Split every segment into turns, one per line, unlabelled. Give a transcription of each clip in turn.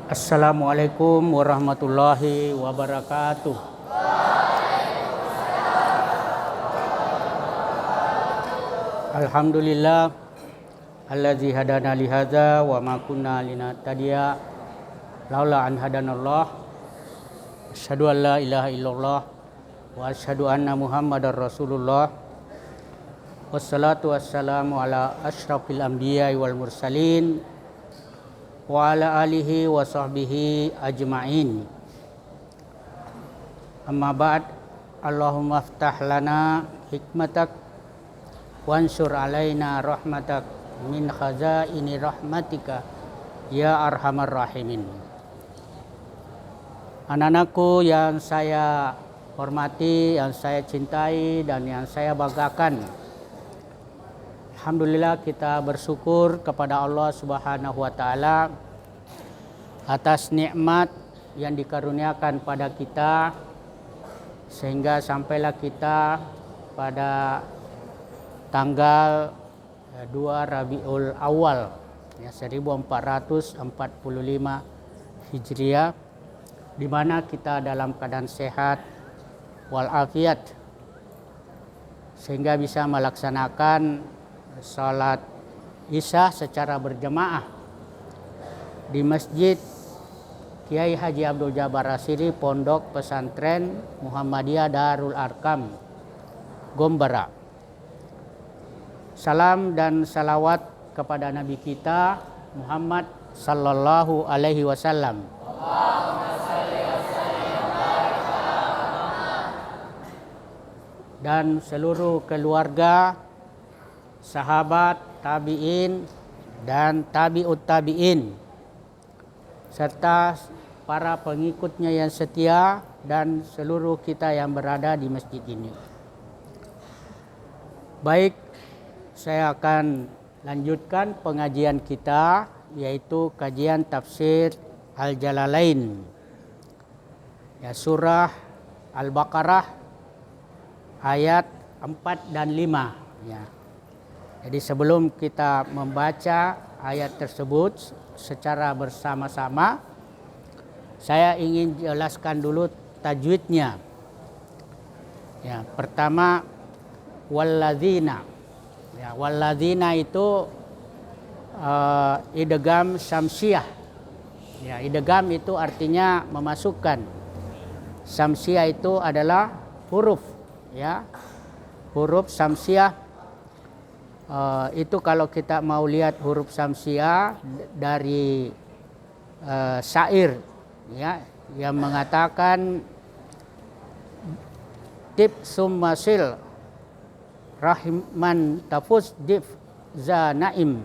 Assalamualaikum warahmatullahi wabarakatuh. Alhamdulillah allazi hadana li hadza wa ma kunna linahtadiya laula an hadanallah. Asyhadu an la ilaha illallah wa asyhadu anna Muhammadar Rasulullah. Wassalatu wassalamu ala asyrafil anbiya'i wal mursalin wa ala alihi wa sahbihi ajma'in. Amma ba'd. Allahumma aftah lana hikmatak wansur alaina rahmatak min khazaini rahmatika ya arhamar rahimin. Anak-anakku yang saya hormati, yang saya cintai dan yang saya banggakan, alhamdulillah kita bersyukur kepada Allah Subhanahu wa taala atas nikmat yang dikaruniakan pada kita sehingga sampailah kita pada tanggal 2 Rabiul Awal ya, 1445 Hijriah, di mana kita dalam keadaan sehat walafiat sehingga bisa melaksanakan salat Isya secara berjamaah di Masjid Kiai Haji Abdul Jabbar Asyiri, Pondok Pesantren Muhammadiyah Darul Arkam, Gombera. Salam dan salawat kepada Nabi kita Muhammad sallallahu alaihi wasallam. Dan seluruh keluarga, sahabat, tabi'in dan tabi'ut tabi'in, serta para pengikutnya yang setia dan seluruh kita yang berada di masjid ini. Baik, saya akan lanjutkan pengajian kita, yaitu kajian tafsir Al-Jalalain ya, surah Al-Baqarah ayat 4 dan 5 ya. Jadi sebelum kita membaca ayat tersebut secara bersama-sama, saya ingin jelaskan dulu tajwidnya. Ya, pertama walladzina. Ya, walladzina itu idgham syamsiyah. Ya, idgham itu artinya memasukkan. Syamsiyah itu adalah huruf ya. Huruf syamsiyah itu kalau kita mau lihat huruf syamsiyah dari syair ya, yang mengatakan tib summasil rahiman tafus dif za naim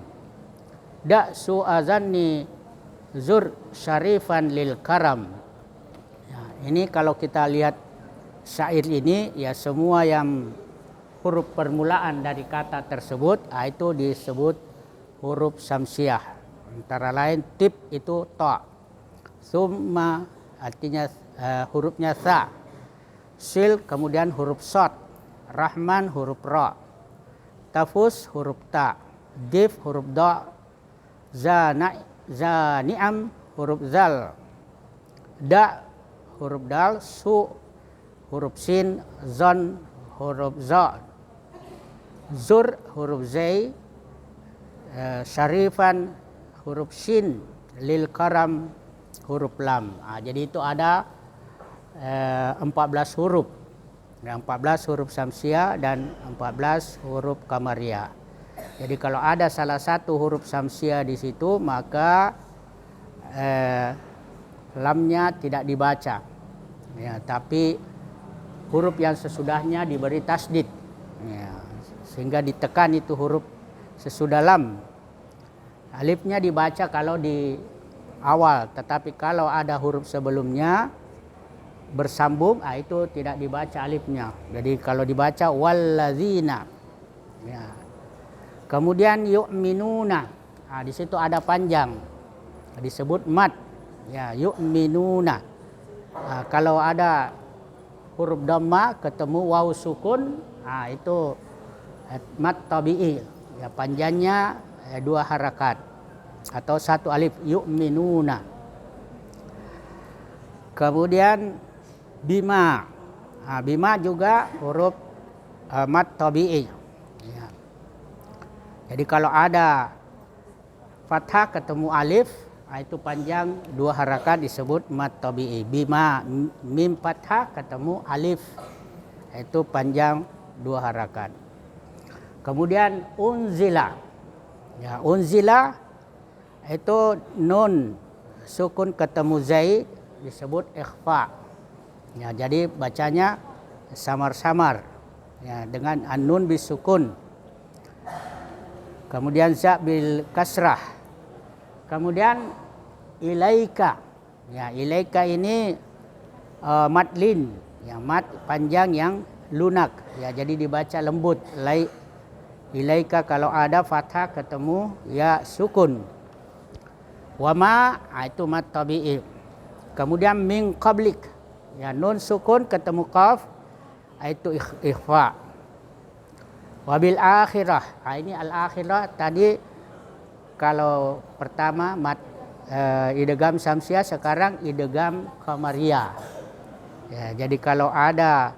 da su'azanni zur syarifan lil karam ya, ini kalau kita lihat syair ini ya, semua yang huruf permulaan dari kata tersebut itu disebut huruf syamsiyah. Antara lain tib itu ta, summa artinya hurufnya sa, sil kemudian huruf sod, rahman huruf ra, tafus huruf ta, dif huruf da, za ni'am huruf zal, da huruf dal, su huruf sin, zon huruf za, zur huruf zai, syarifan huruf shin, lil karam huruf lam. Jadi itu ada 14 huruf. 14 huruf syamsiyah dan 14 huruf qamariyah. Jadi kalau ada salah satu huruf syamsiyah di situ, maka lamnya tidak dibaca. Ya, tapi huruf yang sesudahnya diberi tasdid. Ya, sehingga ditekan itu huruf sesudah lam. Alifnya dibaca kalau di awal, tetapi kalau ada huruf sebelumnya bersambung, itu tidak dibaca alifnya. Jadi kalau dibaca walladzina. Ya. Kemudian yu'minuna. Di situ ada panjang. Disebut mad. Ya, yu'minuna. Kalau ada huruf dhamma ketemu waw sukun, itu mad tabi'i. Ya, panjangnya 2 harakat atau 1 alif, yu'minuna. Kemudian bima. Bima juga huruf mad tabi'i. Ya. Jadi kalau ada fathah ketemu alif, itu panjang 2 harakat disebut mad tabi'i. Bima, mim fathah ketemu alif, itu panjang 2 harakat. Kemudian unzila. Ya, unzila itu nun sukun ketemu zaid disebut ikhfa. Ya, jadi bacanya samar-samar ya, dengan an-nun bisukun. Kemudian za bil kasrah. Kemudian ilaika. Ya, ilaika ini madlin, ya, mad panjang yang lunak. Ya, jadi dibaca lembut. Ilaika kalau ada fathah ketemu ya sukun. Wama itu mad tabi'i. Kemudian min qablik. Ya, nun sukun ketemu qaf itu ikhfa. Wabil akhirah. Ini al akhirah tadi kalau pertama mad idgham samsiah, sekarang idgham qamariyah. Ya, jadi kalau ada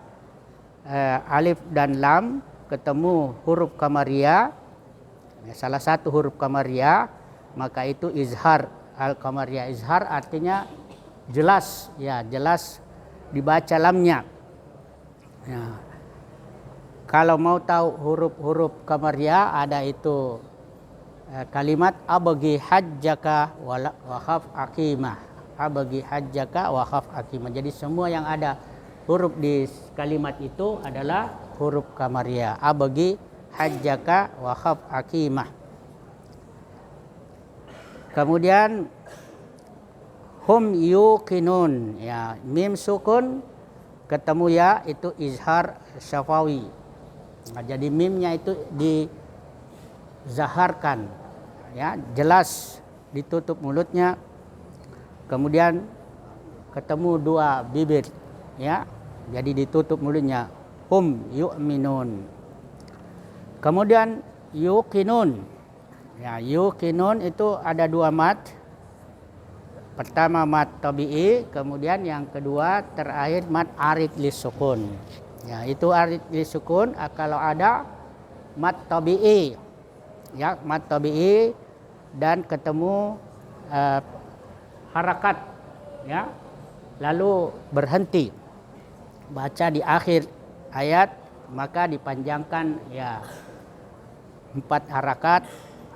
alif dan lam ketemu huruf qamariyah, ya, salah satu huruf qamariyah, maka itu izhar. Al qamariyah izhar artinya jelas, ya, jelas dibaca lamnya. Ya. Kalau mau tahu huruf-huruf qamariyah ada itu kalimat abagi hajjaka wa khaf aqimah. Abagi hajjaka wa khaf aqimah. Jadi semua yang ada huruf di kalimat itu adalah huruf qamariyah. Abagi hajjaka wa khaf aqimah. Kemudian hum yuqinun, ya, mim sukun ketemu ya itu izhar syafawi. Nah, jadi mimnya itu dizaharkan, ya, jelas ditutup mulutnya. Kemudian ketemu 2 bibir, ya, jadi ditutup mulutnya. Hum yu'minun. Kemudian yuqinun. Ya, yuqinun itu ada 2 mad. Pertama mad tabi'i, kemudian yang kedua terakhir mad arid lisukun. Ya, itu arid lisukun kalau ada mad tabi'i. Ya, mad tabi'i dan ketemu harakat, ya. Lalu berhenti. Baca di akhir ayat maka dipanjangkan, ya, 4 harakat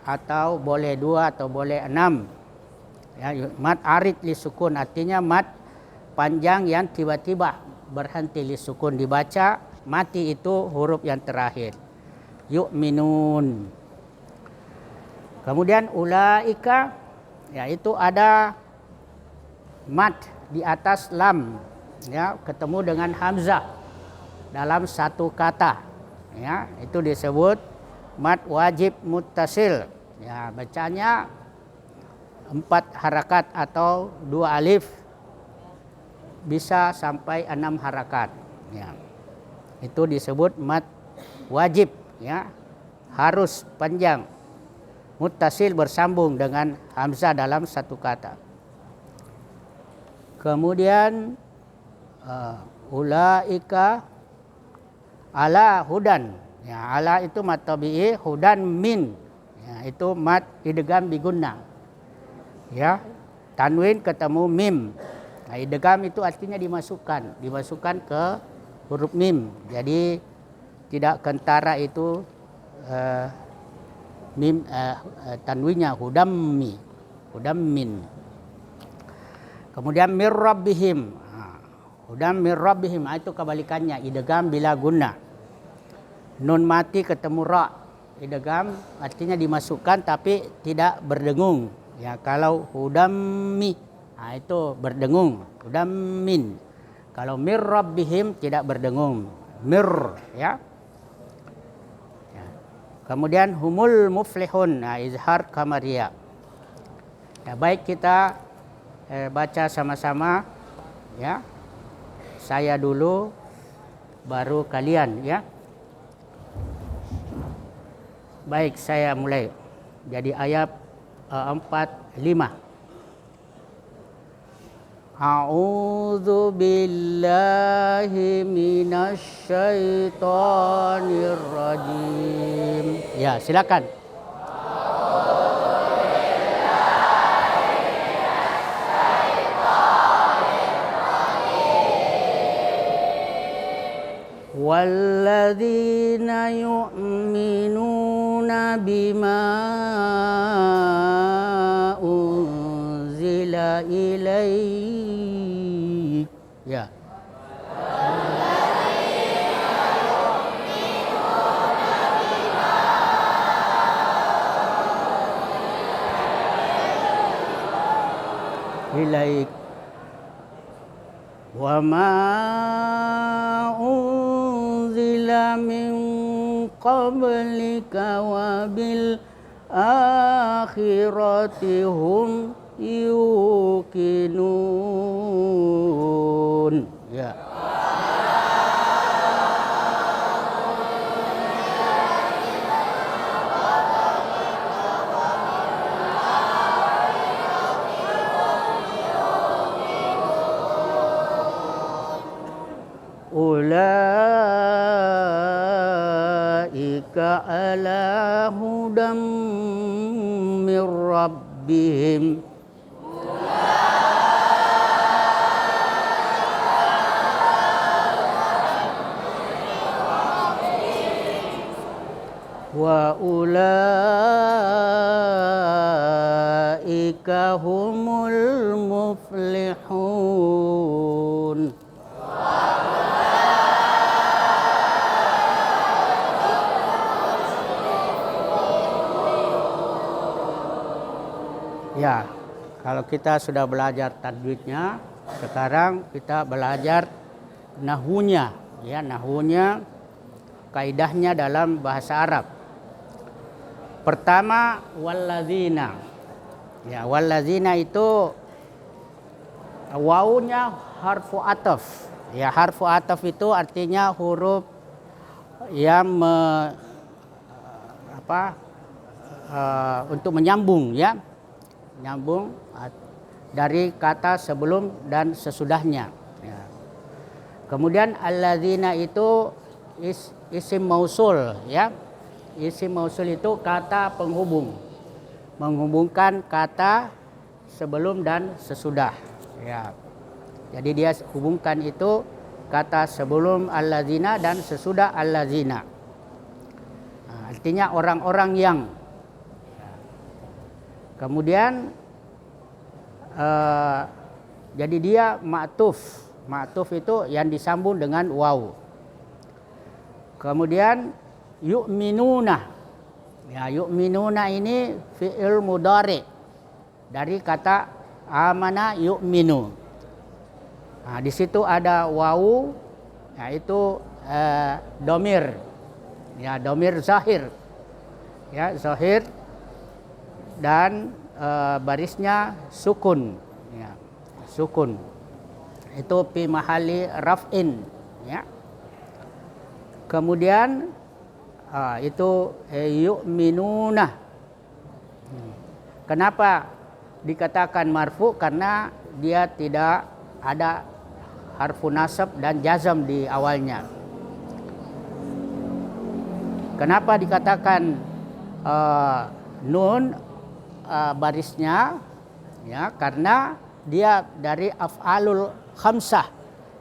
atau boleh 2 atau boleh 6. Ya, mad arid lisukun artinya mad panjang yang tiba-tiba berhenti lisukun, dibaca mati itu huruf yang terakhir. Yu'minun. Kemudian ulaika, ya, itu ada mad di atas lam, ya, ketemu dengan hamzah dalam satu kata, ya, itu disebut mad wajib muttasil. Ya, bacanya 4 harakat atau 2 alif, bisa sampai 6 harakat. Ya. Itu disebut mad wajib, ya, harus panjang, muttasil bersambung dengan hamzah dalam satu kata. Kemudian ulaika ala hudan. Ya, ala itu mad tabi'i, hudan min. Ya, itu mad idgham bigunnah. Ya, tanwin ketemu mim. Nah, idgham itu artinya dimasukkan ke huruf mim. Jadi tidak kentara itu mim tanwinnya hudammi, hudammin. Kemudian mir rabbihim. Hudam mir rabbihim itu kebalikannya, idgham bila gunnah. Nun mati ketemu ra. Idgham artinya dimasukkan tapi tidak berdengung. Ya, kalau hudammi, itu berdengung, hudammin. Kalau mir rabbihim tidak berdengung, mir, ya. Ya. Kemudian humul muflihun, izhar qamariyah. Ya, baik kita baca sama-sama, ya. Saya dulu baru kalian, ya. Baik, saya mulai. Jadi ayat 4, 5. A'udzu billahi minasy syaithanir rajim. Ya, silakan. Walladzina yu'minuna bima unzila ilaik. Ya. Ilaik wa ma unzila min qablika wa bil akhirati hum yuqinun. Ya. Ulaika ala hudam mir rabbihim. Wa ulaika humul muflihun. Ya, kalau kita sudah belajar tajwidnya, sekarang kita belajar nahwunya. Ya, nahwunya, kaidahnya dalam bahasa Arab. Pertama, walladzina. Ya, walladzina itu wawunya harfu ataf. Ya, harfu ataf itu artinya huruf yang untuk menyambung, ya. Nyambung dari kata sebelum dan sesudahnya. Ya. Kemudian alladzina itu isim mausul, ya. Isim mausul itu kata penghubung, menghubungkan kata sebelum dan sesudah. Ya. Jadi dia hubungkan itu kata sebelum alladzina dan sesudah alladzina. Nah, artinya orang-orang yang. Kemudian jadi dia ma'tuf. Ma'tuf itu yang disambung dengan waw. Kemudian yu'minuna. Ya, yu'minuna ini fi'il mudhari dari kata amana yu'minu. Nah, di situ ada waw, yaitu domir. Ya, domir zahir. Ya, zahir. Dan barisnya sukun, ya, sukun itu fi mahali raf'in, ya. Kemudian itu yu'minuna. Kenapa dikatakan marfu? Karena dia tidak ada harfu nasab dan jazam di awalnya. Kenapa dikatakan nun barisnya, ya, karena dia dari af'alul khamsah,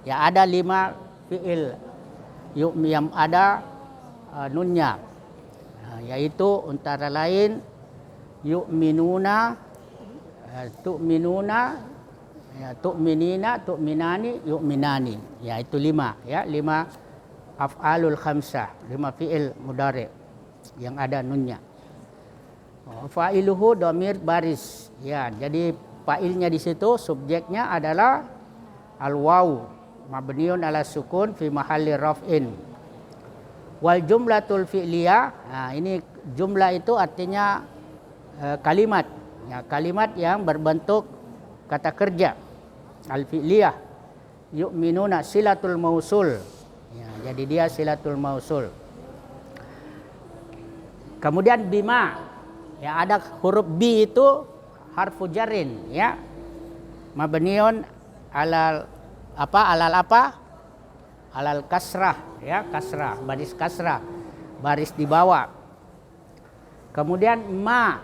ya, ada 5 fi'il yang ada nunnya, yaitu antara lain yu'minuna, tu'minuna, ya, tu'minina, tu'minani, yu'minani, ya, itu 5, ya, 5 af'alul khamsah, 5 fi'il mudhari yang ada nunnya. Fa'iluhu domir baris. Ya, jadi fa'ilnya di situ, subjeknya adalah al-waw mabniun ala sukun fi mahalli raf'in. Wal jumlatul fi'liyah. Nah, ini jumlah itu artinya kalimat. Ya, kalimat yang berbentuk kata kerja. Al-fi'liyah. Yu'minuna silatul mausul. Ya, jadi dia silatul mausul. Kemudian bima. Ya, ada huruf B itu harfu jarin, ya. Mabniun alal apa? Alal apa? Alal kasrah, ya, kasrah, baris kasrah, baris di bawah. Kemudian ma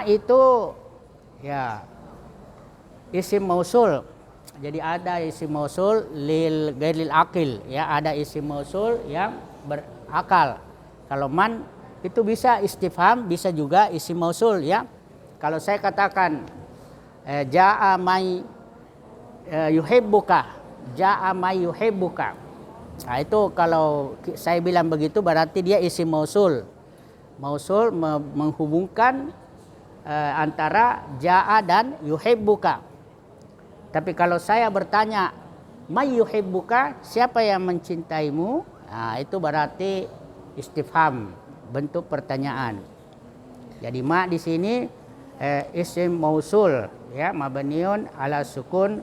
itu ya isim mausul. Jadi ada isim mausul lil ghairil akil, ya, ada isim mausul yang berakal. Kalau man itu bisa istifham, bisa juga isim mausul, ya. Kalau saya katakan jaa may yuhibbuka, jaa may yuhibbuka. Nah, itu kalau saya bilang begitu berarti dia isim mausul. Mausul menghubungkan antara jaa dan yuhibbuka. Tapi kalau saya bertanya, may yuhibbuka, siapa yang mencintaimu? Nah, itu berarti istifham, bentuk pertanyaan. Jadi ma di sini isim mausul, ya, mabniun ala sukun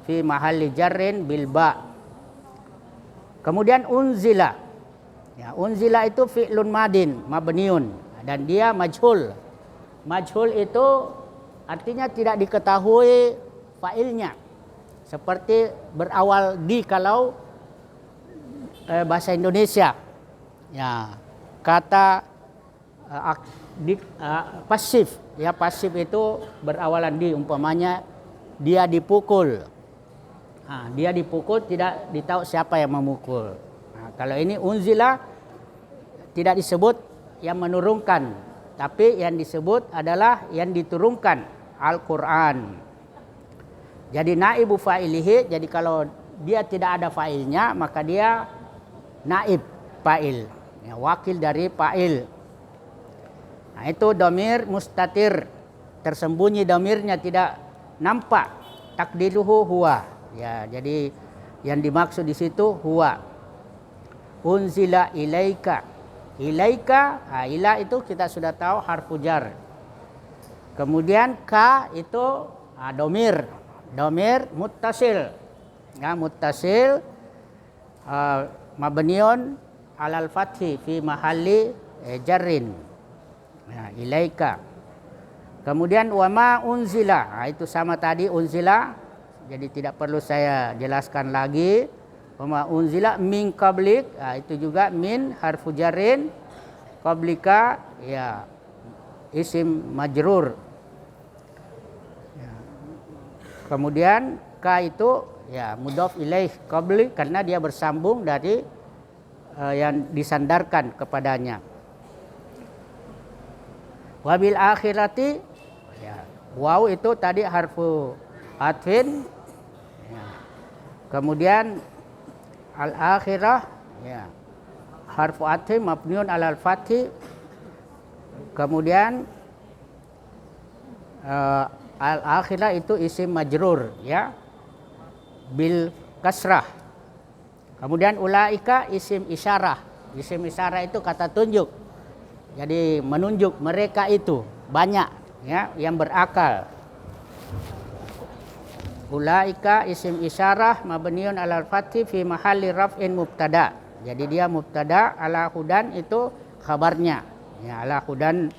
fi mahalli jarrin bil ba. Kemudian unzila. Ya, unzila itu fi'lun madin mabniun dan dia majhul. Majhul itu artinya tidak diketahui fa'ilnya. Seperti berawal di kalau bahasa Indonesia. Ya, kata pasif, ya, pasif itu berawalan di, umpamanya dia dipukul. Nah, dia dipukul tidak ditahu siapa yang memukul. Nah, kalau ini unzila tidak disebut yang menurunkan, tapi yang disebut adalah yang diturunkan, Al-Qur'an. Jadi naibu fa'ilihi, jadi kalau dia tidak ada fa'ilnya maka dia naib fa'il, ya, wakil dari fa'il. Nah, itu dhamir mustatir, tersembunyi dhamirnya, tidak nampak. Takdiruhu huwa, ya, jadi yang dimaksud di situ huwa. Unzila ilaika. Ilaika, ila itu kita sudah tahu harfu jar. Kemudian ka itu dhamir. Dhamir muttasil. Ya, muttasil mabniun alal fathi fi mahalli jarrin. Ya, ilaika. Kemudian wama unzila. Nah, itu sama tadi unzila. Jadi tidak perlu saya jelaskan lagi. Wama unzila min qablik. Nah, itu juga min harfu jarrin. Qablika, ya, isim majrur. Kemudian ka itu, ya, mudhaf ilaih qabli karena dia bersambung dari yang disandarkan kepadanya. Wabil akhirati, ya, waw itu tadi harfu atfin, ya. Kemudian al akhirah, ya, harfu atfin mabniun alal fathi. Kemudian al-akhirah itu isim majrur, ya, bil kasrah. Kemudian ulaika isim isyarah. Isim isyarah itu kata tunjuk. Jadi menunjuk mereka itu banyak, ya, yang berakal. Ulaika isim isyarah mabniun alal fathi fi mahalli raf'in mubtada. Jadi dia mubtada, ala hudan itu khabarnya. Ya, ala hudan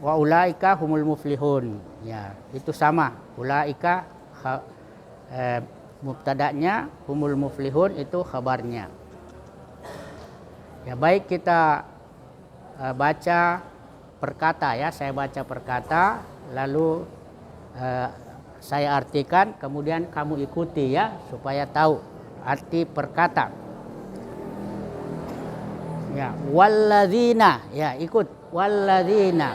wa ulaika humul muflihun, ya, itu sama. Ulaika mubtada'nya, humul muflihun itu khabarnya. Ya, baik, kita baca perkata, ya, saya baca perkata lalu saya artikan, kemudian kamu ikuti, ya, supaya tahu arti perkata. Ya, walladzina, ya, ikut walladzina.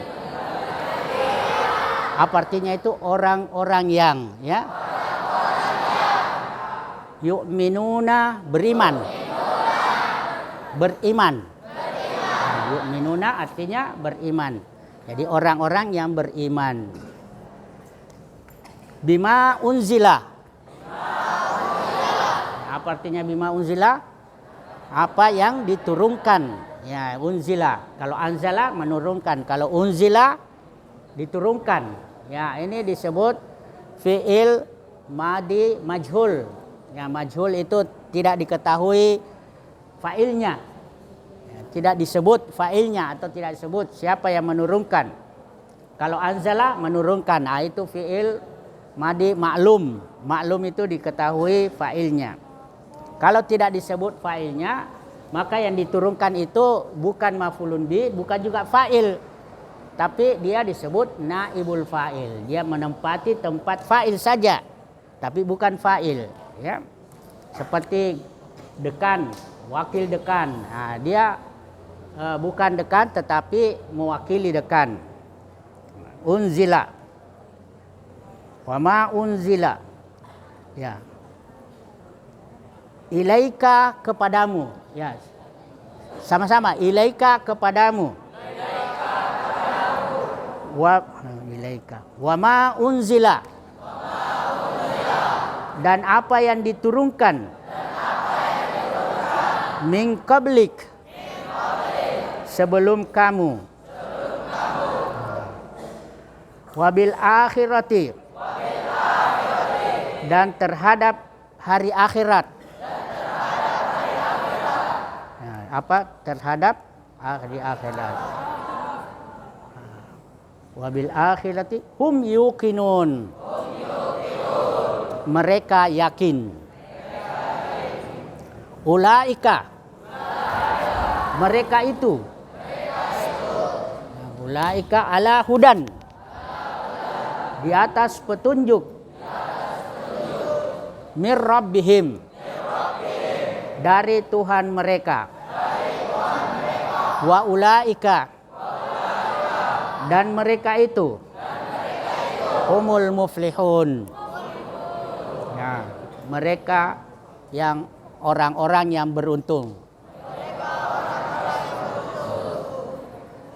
Apa artinya itu? Orang-orang yang, ya, yu'minuna, beriman. Beriman. Nah, yu'minuna artinya beriman. Jadi orang-orang yang beriman. Bima unzila. Apa artinya bima unzila? Apa yang diturunkan, ya, unzila. Kalau anzala menurunkan, kalau unzila diturunkan. Ya, ini disebut fi'il madi majhul. Ya, majhul itu tidak diketahui fa'ilnya. Ya, tidak disebut fa'ilnya atau tidak disebut siapa yang menurunkan. Kalau anzala menurunkan, nah, itu fi'il madi maklum. Maklum itu diketahui fa'ilnya. Kalau tidak disebut fa'ilnya, maka yang diturunkan itu bukan maf'ulun bi, bukan juga fa'il. Tapi dia disebut naibul fa'il. Dia menempati tempat fa'il saja, tapi bukan fa'il, ya. Seperti dekan, wakil dekan. Nah, dia bukan dekan tetapi mewakili dekan. Unzila. Wa ma unzila. Ya. Ilaika kepadamu. Ya. Sama-sama, ilaika kepadamu. Ilaika. Wa ma unzila. Dan apa yang diturunkan. Min qablik. Sebelum kamu. Wabil akhirati. Dan terhadap hari akhirat. Apa terhadap hari akhirat. Wabil akhirati hum yuqinun. Mereka yakin. Ulaika. Mereka itu. Ulaika ala hudan. Di atas petunjuk. Mir rabbihim. Dari Tuhan mereka. Wa ulaika. Dan mereka itu. Humul muflihun. Nah, mereka yang orang-orang yang beruntung.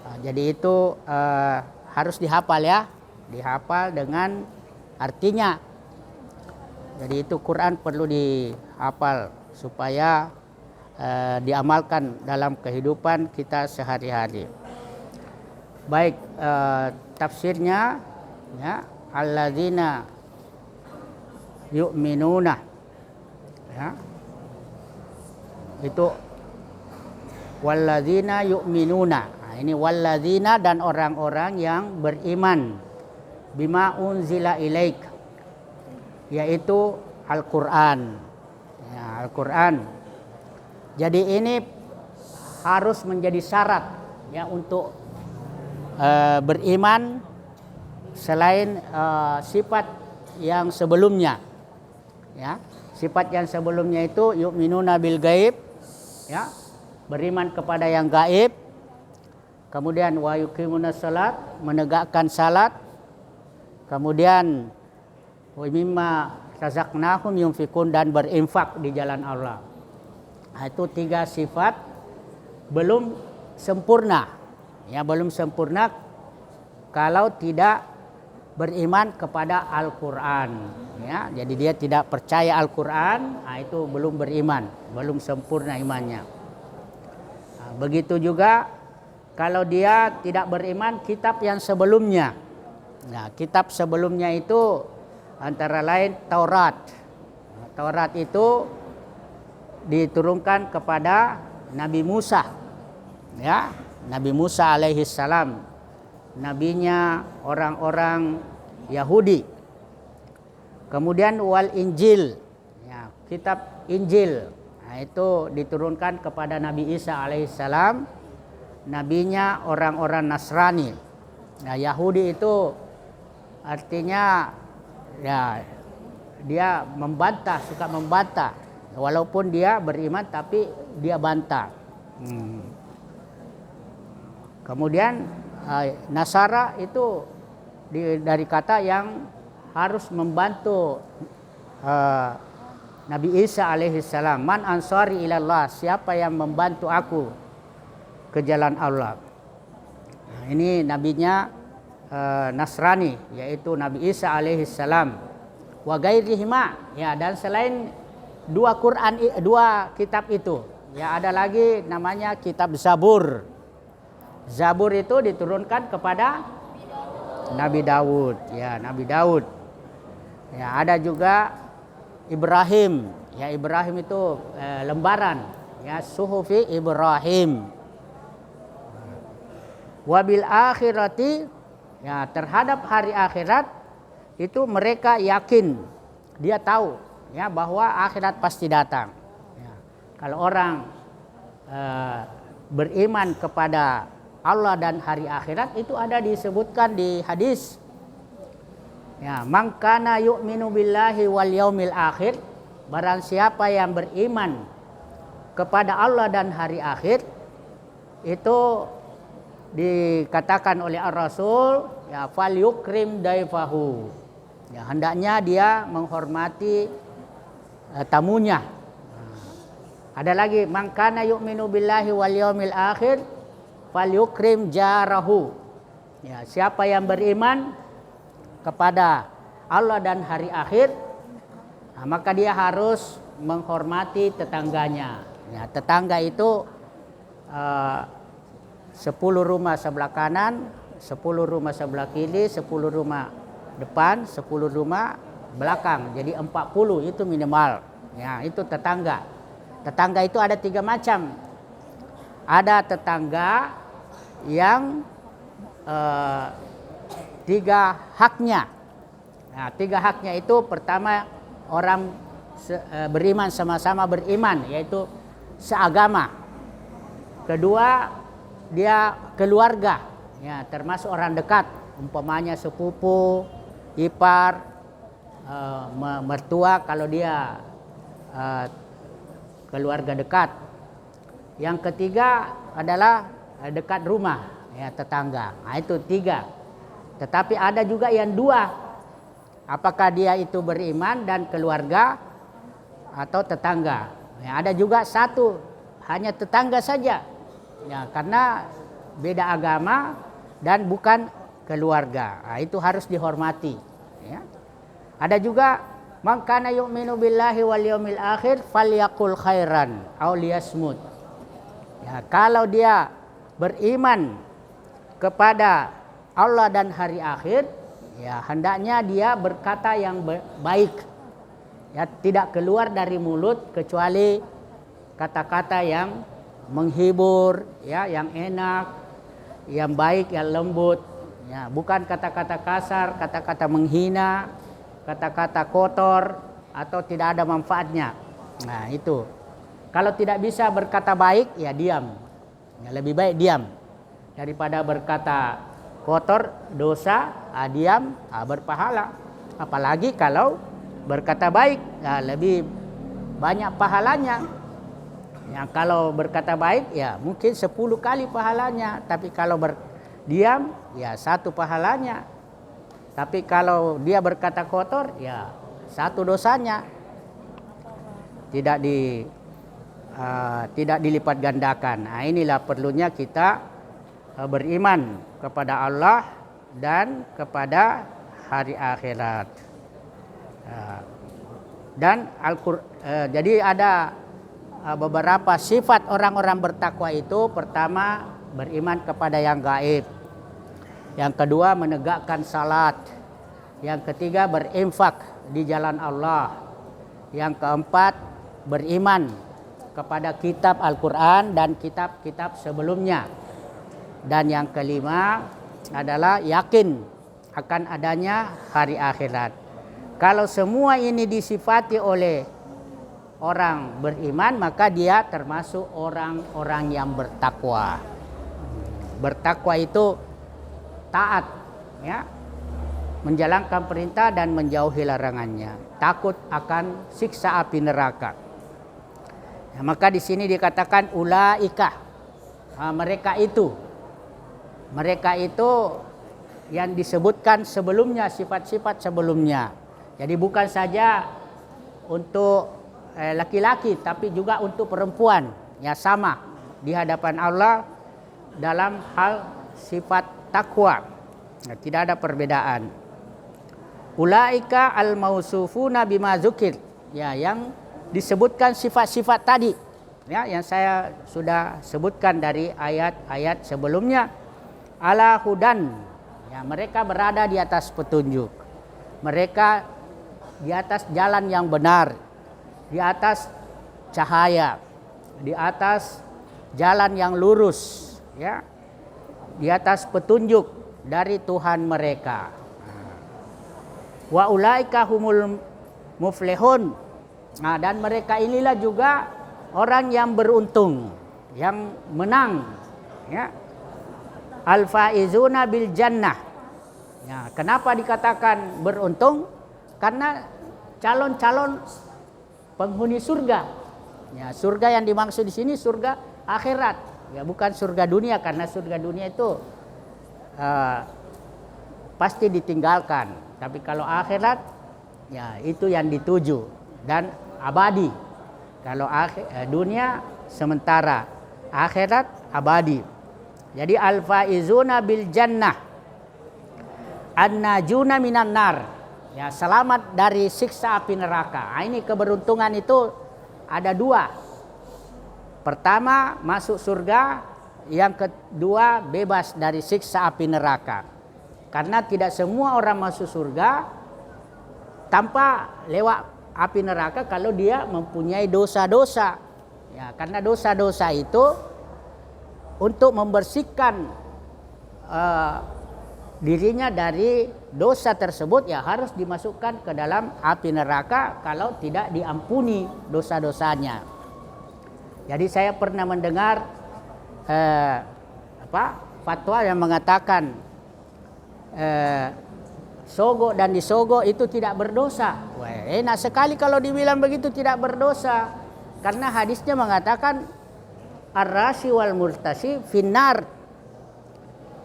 Nah, jadi itu harus dihafal ya. Dihafal dengan artinya. Jadi itu Quran perlu dihafal supaya diamalkan dalam kehidupan kita sehari-hari. Baik, tafsirnya ya, alladzina yu'minuna, ya, itu walladzina yu'minuna. Nah, ini walladzina dan orang-orang yang beriman bima unzila ilaik, yaitu Al-Quran, ya, Al-Quran. Jadi ini harus menjadi syarat ya untuk beriman selain sifat yang sebelumnya. Ya, sifat yang sebelumnya itu yu'minuna bil gaib, ya, beriman kepada yang gaib. Kemudian wa yuqimuna salat, menegakkan salat. Kemudian wa mimma razaqnahum yunfikun, dan berinfak di jalan Allah. Nah, itu 3 sifat belum sempurna. Ya, belum sempurna kalau tidak beriman kepada Al-Quran. Ya, jadi dia tidak percaya Al-Quran, nah itu belum beriman, belum sempurna imannya. Nah, begitu juga kalau dia tidak beriman kitab yang sebelumnya. Nah, kitab sebelumnya itu antara lain Taurat. Nah, Taurat itu diturunkan kepada Nabi Musa, ya, Nabi Musa alaihi salam, nabinya orang-orang Yahudi. Kemudian wal Injil, ya, kitab Injil, nah, itu diturunkan kepada Nabi Isa alaihi salam, nabinya orang-orang Nasrani. Nah, Yahudi itu artinya ya dia membantah, suka membantah. Walaupun dia beriman tapi dia bantah. Kemudian Nasara itu dari kata yang harus membantu Nabi Isa alaihi salam. Man ansari ilallah, siapa yang membantu aku ke jalan Allah. Nah, ini nabinya Nasrani, yaitu Nabi Isa alaihi salam. Wa ghairihima, ya, dan selain 2 kitab itu, ya, ada lagi namanya kitab Zabur. Zabur itu diturunkan kepada Nabi Daud, ya, Nabi Daud. Ya, ada juga Ibrahim, ya, Ibrahim itu lembaran, ya, suhufi Ibrahim. Wabil akhirati, ya, terhadap hari akhirat itu mereka yakin, dia tahu ya bahwa akhirat pasti datang. Ya. Kalau orang beriman kepada Allah dan hari akhirat itu ada disebutkan di hadis. Ya, man kana yu'minu billahi wal yaumil akhir, barang siapa yang beriman kepada Allah dan hari akhir, itu dikatakan oleh Ar-Rasul, ya fal yukrim daifahu. Ya, hendaknya dia menghormati tamunya. Ada lagi, man kana yu'minu billahi wal yaumil akhir falyukrim jarahu. Ya, siapa yang beriman kepada Allah dan hari akhir, maka dia harus menghormati tetangganya. Ya, tetangga itu 10 rumah sebelah kanan, 10 rumah sebelah kiri, 10 rumah depan, 10 rumah belakang. Jadi 40 itu minimal. Ya, itu tetangga. Tetangga itu ada 3 macam. Ada tetangga yang 3 haknya. Nah, 3 haknya itu pertama orang beriman, sama-sama beriman, yaitu seagama. Kedua, dia keluarga, ya termasuk orang dekat, umpamanya sepupu, ipar, mertua kalau dia keluarga dekat. Yang ketiga adalah dekat rumah, ya tetangga. Nah, itu 3. Tetapi ada juga yang 2. Apakah dia itu beriman dan keluarga atau tetangga? Ya, ada juga 1, hanya tetangga saja. Ya, karena beda agama dan bukan keluarga. Nah, itu harus dihormati. Ya. Ada juga man kana yu'minu billahi wal yaumil akhir falyaqul khairan aw liyasmut. Ya, kalau dia beriman kepada Allah dan hari akhir, ya hendaknya dia berkata yang baik. Ya, tidak keluar dari mulut kecuali kata-kata yang menghibur, ya, yang enak, yang baik, yang lembut. Ya, bukan kata-kata kasar, kata-kata menghina, kata-kata kotor atau tidak ada manfaatnya. Nah, itu. Kalau tidak bisa berkata baik, ya diam. Ya, lebih baik diam daripada berkata kotor, dosa, diam, berpahala. Apalagi kalau berkata baik, ya lebih banyak pahalanya. Ya, kalau berkata baik, ya mungkin 10 kali pahalanya. Tapi kalau berdiam, ya 1 pahalanya. Tapi kalau dia berkata kotor, ya 1 dosanya. Tidak dilipat gandakan. Nah, inilah perlunya kita beriman kepada Allah dan kepada hari akhirat. Dan jadi ada beberapa sifat orang-orang bertakwa itu. Pertama, beriman kepada yang gaib. Yang kedua, menegakkan salat. Yang ketiga, berinfak di jalan Allah. Yang keempat, beriman kepada kitab Al-Quran dan kitab-kitab sebelumnya. Dan yang kelima adalah yakin akan adanya hari akhirat. Kalau semua ini disifati oleh orang beriman, maka dia termasuk orang-orang yang bertakwa. Bertakwa itu taat, ya, menjalankan perintah dan menjauhi larangannya, takut akan siksa api neraka. Ya, maka di sini dikatakan ulaika, mereka itu yang disebutkan sebelumnya, sifat-sifat sebelumnya. Jadi bukan saja untuk laki-laki, tapi juga untuk perempuan, ya sama di hadapan Allah dalam hal sifat takwa. Nah, tidak ada perbedaan. Ulaika al-mausufuna bima dzukir, ya yang disebutkan sifat-sifat tadi, ya yang saya sudah sebutkan dari ayat-ayat sebelumnya. Ala hudan, ya mereka berada di atas petunjuk. Mereka di atas jalan yang benar, di atas cahaya, di atas jalan yang lurus, ya, di atas petunjuk dari Tuhan mereka. Wa ulaika humul muflihun. Nah, dan mereka inilah juga orang yang beruntung, yang menang, ya. Al-faizuna bil jannah. Ya, kenapa dikatakan beruntung? Karena calon-calon penghuni surga. Ya, surga yang dimaksud di sini surga akhirat, ya, bukan surga dunia, karena surga dunia itu pasti ditinggalkan. Tapi kalau akhirat, ya itu yang dituju dan abadi. Kalau dunia sementara, akhirat abadi. Jadi al-faizuna bil jannah, an-najuna minan nar. Ya, selamat dari siksa api neraka. Nah, ini keberuntungan itu ada dua. Pertama, masuk surga. Yang kedua, bebas dari siksa api neraka. Karena tidak semua orang masuk surga tanpa lewat api neraka kalau dia mempunyai dosa-dosa. Ya, karena dosa-dosa itu untuk membersihkan dirinya dari dosa tersebut, ya harus dimasukkan ke dalam api neraka kalau tidak diampuni dosa-dosanya. Jadi saya pernah mendengar fatwa yang mengatakan sogok dan disogok itu tidak berdosa. Wah, enak sekali kalau dibilang begitu, tidak berdosa. Karena hadisnya mengatakan ar-rashi wal murtasi finnar.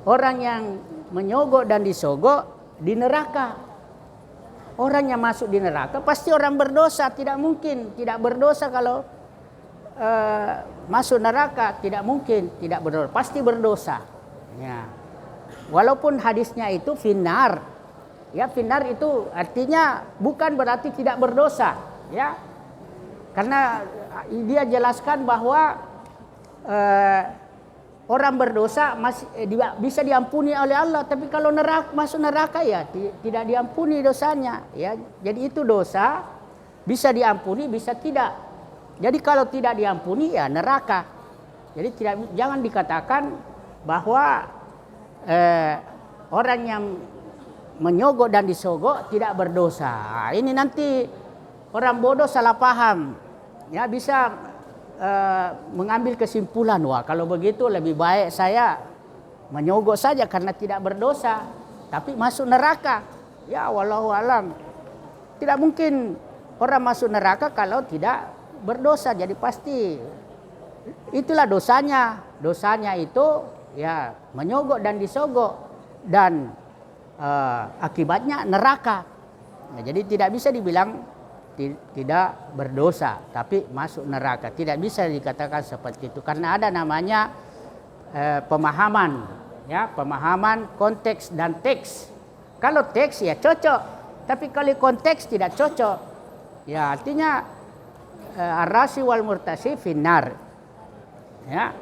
Orang yang menyogok dan disogok di neraka. Orang yang masuk di neraka pasti orang berdosa. Tidak mungkin tidak berdosa kalau masuk neraka. Tidak mungkin tidak berdosa. Pasti berdosa. Ya. Walaupun hadisnya itu finnar. Ya, finnar itu artinya bukan berarti tidak berdosa. Ya. Karena dia jelaskan bahwa orang berdosa masih bisa diampuni oleh Allah, tapi kalau masuk neraka ya tidak diampuni dosanya, ya. Jadi itu dosa bisa diampuni, bisa tidak. Jadi kalau tidak diampuni ya neraka. Jadi jangan dikatakan bahwa orang yang menyogok dan disogok tidak berdosa. Ini nanti orang bodoh salah paham, ya, bisa mengambil kesimpulan, wah kalau begitu lebih baik saya menyogok saja karena tidak berdosa, tapi masuk neraka. Ya, wallahu alam. Tidak mungkin orang masuk neraka kalau tidak berdosa. Jadi pasti itulah dosanya. Dosanya itu ya menyogok dan disogok, dan akibatnya neraka. Nah, jadi tidak bisa dibilang tidak berdosa tapi masuk neraka. Tidak bisa dikatakan seperti itu karena ada namanya pemahaman, ya, pemahaman konteks dan teks. Kalau teks ya cocok, tapi kalau konteks tidak cocok. Ya, artinya ar-rashi wal murtasi finnar. Ya.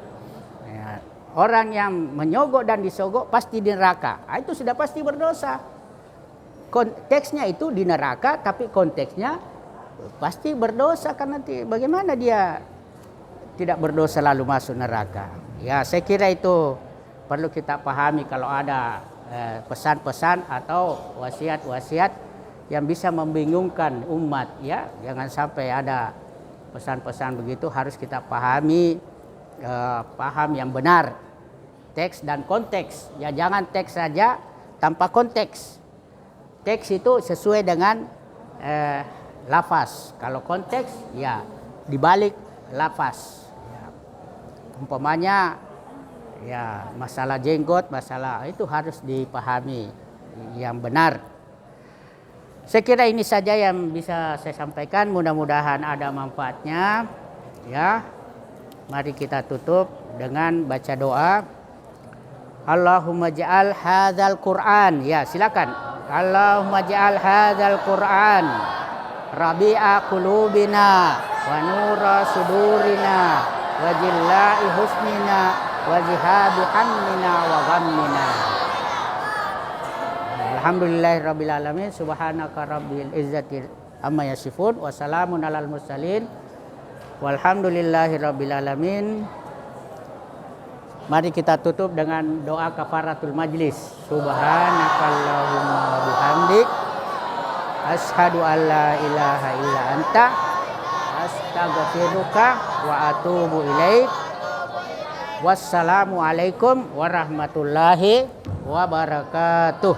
Ya, orang yang menyogok dan disogok pasti di neraka. Nah, itu sudah pasti berdosa. Konteksnya itu di neraka, tapi konteksnya pasti berdosa karena bagaimana dia tidak berdosa lalu masuk neraka. Ya, saya kira itu perlu kita pahami kalau ada pesan-pesan atau wasiat-wasiat yang bisa membingungkan umat, ya. Jangan sampai ada pesan-pesan begitu, harus kita pahami, paham yang benar teks dan konteks. Ya, jangan teks saja tanpa konteks. Teks itu sesuai dengan lafaz. Kalau konteks ya dibalik lafaz. Ya. Umpamanya ya masalah jenggot, masalah itu harus dipahami yang benar. Saya kira ini saja yang bisa saya sampaikan. Mudah-mudahan ada manfaatnya. Ya. Mari kita tutup dengan baca doa. Allahumma ja'al hadzal Qur'an. Ya, silakan. Allahumma ja'al hadzal Qur'an rabi'a qulubina wa nura sudurina wa jillai husnina wa zihabi hammina wa ghammina. Alhamdulillahirabbil alamin, subhanaka rabbil izzati amma yasifun, wa salamun alal mursalin, walhamdulillahirabbil alamin. Mari kita tutup dengan doa kafaratul majlis. Subhanakallahumma wa bihamdik asyhadu an la ilaha illa anta astaghfiruka wa atubu ilaik. Wassalamualaikum warahmatullahi wabarakatuh.